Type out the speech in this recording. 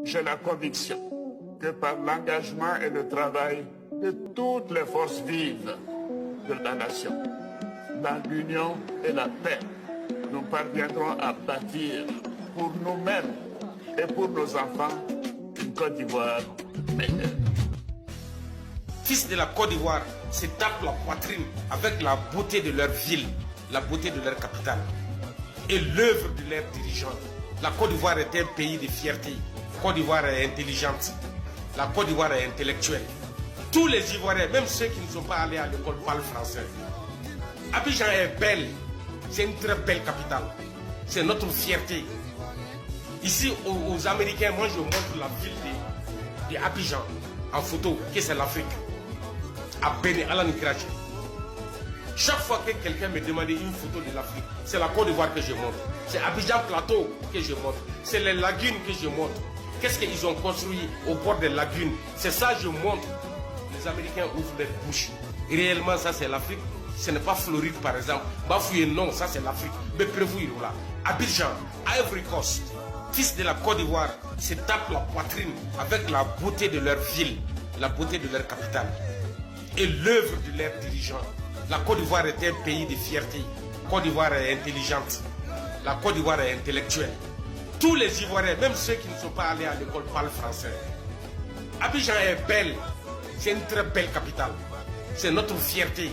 J'ai la conviction que par l'engagement et le travail de toutes les forces vives de la nation, dans l'union et la paix, nous parviendrons à bâtir pour nous-mêmes et pour nos enfants une Côte d'Ivoire meilleure. Fils de la Côte d'Ivoire se tapent la poitrine avec la beauté de leur ville, la beauté de leur capitale et l'œuvre de leurs dirigeants. La Côte d'Ivoire est un pays de fierté. La Côte d'Ivoire est intelligente. La Côte d'Ivoire est intellectuelle. Tous les Ivoiriens, même ceux qui ne sont pas allés à l'école, parlent français. Abidjan est belle. C'est une très belle capitale. C'est notre fierté. Ici, aux Américains, moi je montre la ville d'Abidjan en photo, que c'est l'Afrique. À Bénin, à l'Anikrachi. Chaque fois que quelqu'un me demande une photo de l'Afrique, c'est la Côte d'Ivoire que je montre. C'est Abidjan Plateau que je montre. C'est les lagunes que je montre. Qu'est-ce qu'ils ont construit au bord des lagunes? C'est ça que je montre. Les Américains ouvrent leur bouche. Et réellement, ça c'est l'Afrique. Ce n'est pas Floride par exemple. Bafouillé, non, ça c'est l'Afrique. Mais prévu, là. Abidjan, Ivory Coast, fils de la Côte d'Ivoire, se tapent la poitrine avec la beauté de leur ville, la beauté de leur capitale et l'œuvre de leurs dirigeants. La Côte d'Ivoire est un pays de fierté. La Côte d'Ivoire est intelligente. La Côte d'Ivoire est intellectuelle. Tous les Ivoiriens, même ceux qui ne sont pas allés à l'école, parlent français. Abidjan est belle. C'est une très belle capitale. C'est notre fierté.